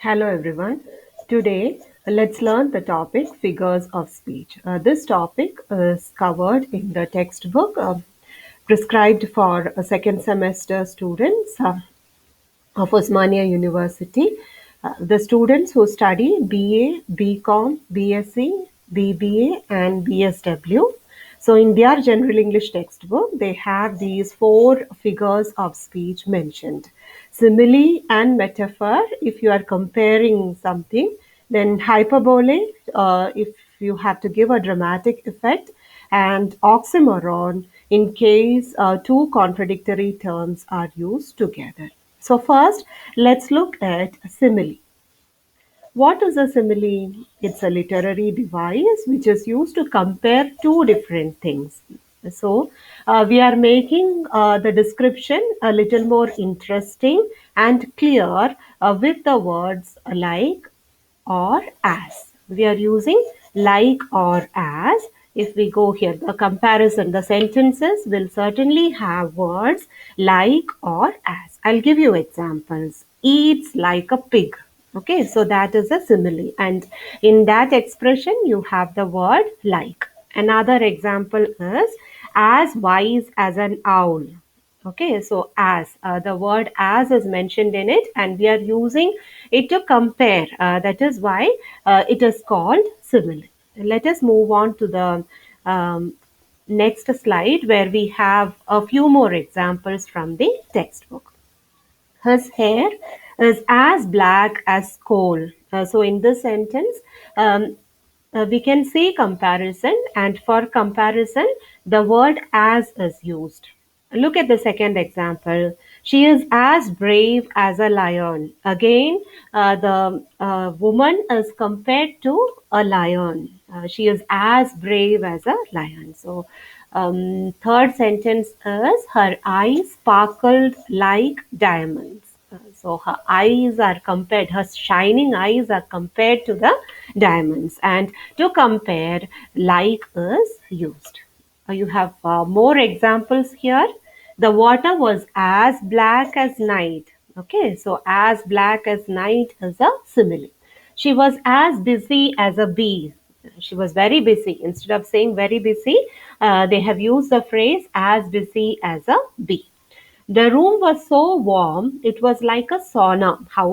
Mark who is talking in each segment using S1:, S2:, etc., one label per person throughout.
S1: Hello everyone. Today let's learn the topic figures of speech. This topic is covered in the textbook prescribed for second semester students of Osmania University. The students who study BA, BCom, BSc, BBA, and BSW. So, in their general English textbook, they have these four figures of speech mentioned: simile and metaphor, if you are comparing something, then hyperbole, if you have to give a dramatic effect, and oxymoron, in case two contradictory terms are used together. So first, let's look at simile. What is a simile? It's a literary device which is used to compare two different things. So we are making the description a little more interesting and clear with the words like or as. We are using like or as. If we go here, the comparison, the sentences will certainly have words like or as. I'll give you examples. Eats like a pig. Okay, so that is a simile. And in that expression, you have the word like. Another example is as wise as an owl. Okay, so as the word as is mentioned in it, and we are using it to compare. That is why it is called simile. Let us move on to the next slide where we have a few more examples from the textbook. His hair is as black as coal. So in this sentence, um, we can see comparison, and for comparison, the word as is used. Look at the second example. She is as brave as a lion. Again, the woman is compared to a lion. She is as brave as a lion. So, third sentence is her eyes sparkled like diamonds. So her eyes are compared, her shining eyes are compared to the diamonds. And to compare, like is used. You have more examples here. The water was as black as night. Okay, so as black as night is a simile. She was as busy as a bee. She was very busy. Instead of saying very busy, they have used the phrase as busy as a bee. The room was so warm, it was like a sauna. How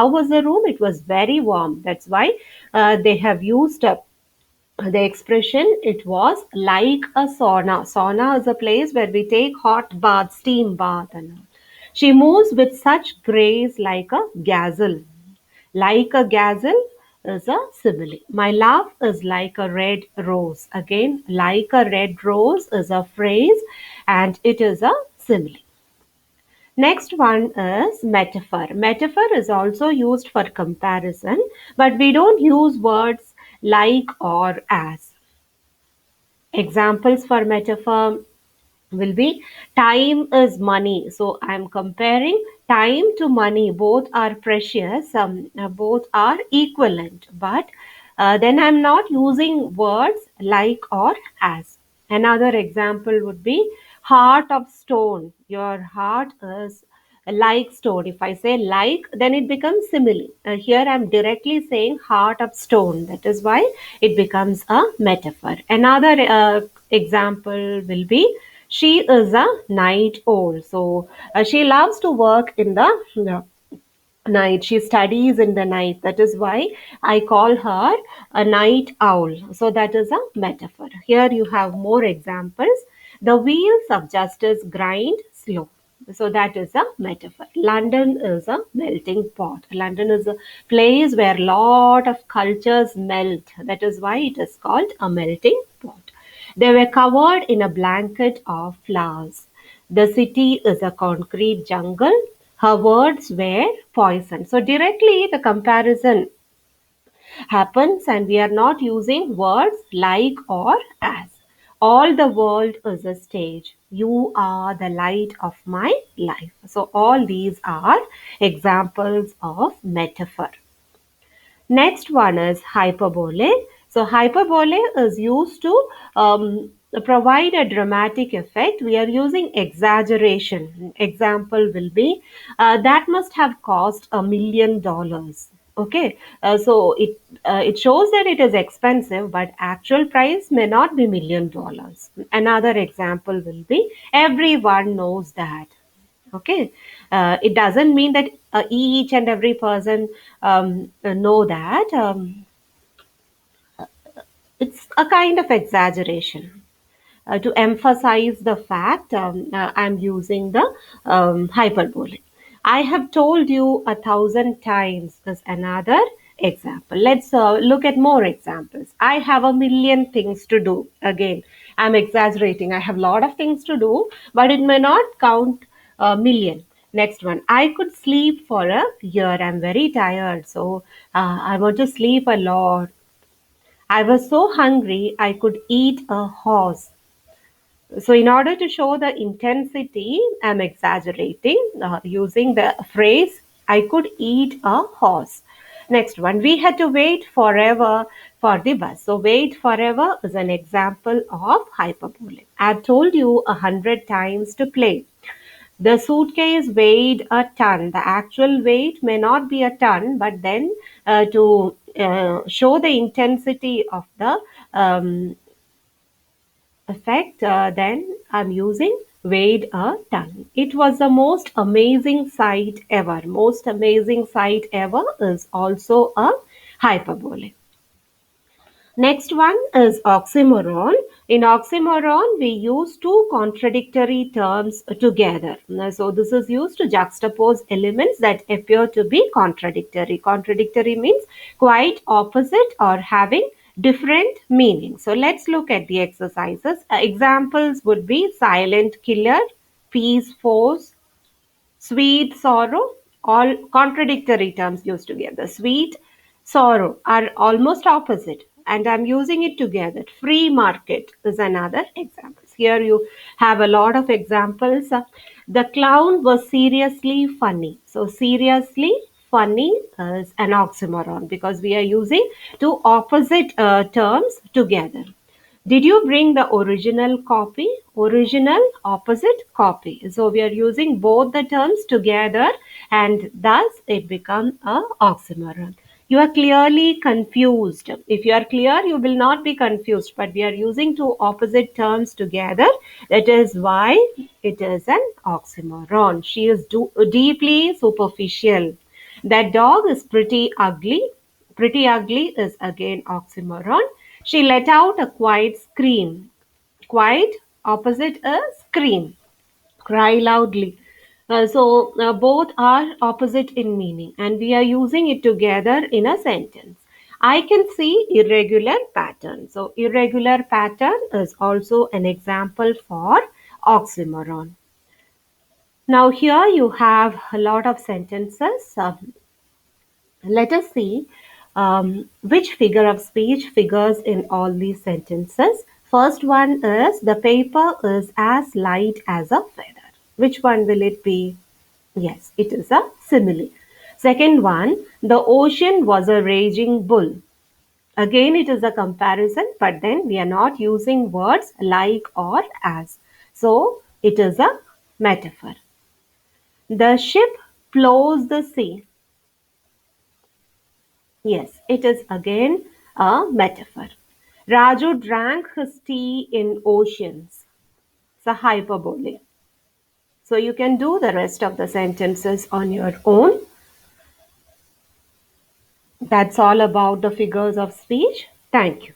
S1: was the room? It was very warm. That's why they have used the expression it was like a sauna. Sauna is a place where we take hot bath, steam bath, and all. She moves with such grace like a gazelle. Like a gazelle is a simile. My love is like a red rose. Again, like a red rose is a phrase and it is a simile. Next one is metaphor. Metaphor is also used for comparison, but we don't use words like or as. Examples for metaphor will be time is money. So I'm comparing time to money. Both are precious, both are equivalent, but then I'm not using words like or as. Another example would be heart of stone. Your heart is like stone. If I say like, then it becomes simile. Here I'm directly saying heart of stone. That is why it becomes a metaphor. Another example will be she is a night owl. So she loves to work in the night. She studies in the night. That is why I call her a night owl. So that is a metaphor. Here you have more examples. The wheels of justice grind slow. So that is a metaphor. London is a melting pot. London is a place where lot of cultures melt. That is why it is called a melting pot. They were covered in a blanket of flowers. The city is a concrete jungle. Her words were poison. So directly the comparison happens and we are not using words like or as. All the world is a stage. You are the light of my life. So all these are examples of metaphor. Next one is hyperbole. So hyperbole is used to provide a dramatic effect. We are using exaggeration. Example will be that must have cost $1 million. Okay, so it shows that it is expensive, but actual price may not be $1 million. Another example will be everyone knows that. Okay, it doesn't mean that each and every person know that. It's a kind of exaggeration to emphasize the fact. I'm using the hyperbole. I have told you 1,000 times is another example. Let's look at more examples. I have a million things to do. Again, I'm exaggerating. I have a lot of things to do, but it may not count a million. Next one. I could sleep for a year. I'm very tired, so I want to sleep a lot. I was so hungry I could eat a horse. So, in order to show the intensity, I'm exaggerating using the phrase, I could eat a horse. Next one, we had to wait forever for the bus. So, wait forever is an example of hyperbole. I've told you 100 times to play. The suitcase weighed a ton. The actual weight may not be a ton, but then to show the intensity of the effect, then I'm using weighed a ton. It was the most amazing sight ever. Most amazing sight ever is also a hyperbole. Next one is oxymoron. In oxymoron, we use two contradictory terms together. So this is used to juxtapose elements that appear to be contradictory. Contradictory means quite opposite or having different meanings. So let's look at the exercises. Examples would be silent killer, peace force, sweet sorrow, all contradictory terms used together. Sweet, sorrow are almost opposite, and I'm using it together. Free market is another example. Here you have a lot of examples. The clown was seriously funny. So, seriously funny is an oxymoron because we are using two opposite terms together. Did you bring the original copy? Original, opposite, copy. So we are using both the terms together and thus it becomes a oxymoron. You are clearly confused. If you are clear, you will not be confused, but we are using two opposite terms together. That is why it is an oxymoron. She is deeply superficial. That dog is pretty ugly. Pretty ugly is again oxymoron. She let out a quiet scream. Quiet opposite a scream. Cry loudly. So both are opposite in meaning and we are using it together in a sentence. I can see irregular pattern. So irregular pattern is also an example for oxymoron. Now here you have a lot of sentences. Let us see which figure of speech figures in all these sentences. First one is the paper is as light as a feather. Which one will it be? Yes, it is a simile. Second one, the ocean was a raging bull. Again, it is a comparison, but then we are not using words like or as. So, it is a metaphor. The ship plows the sea. Yes, it is again a metaphor. Raju drank his tea in oceans. It's a hyperbole. So you can do the rest of the sentences on your own. That's all about the figures of speech. Thank you.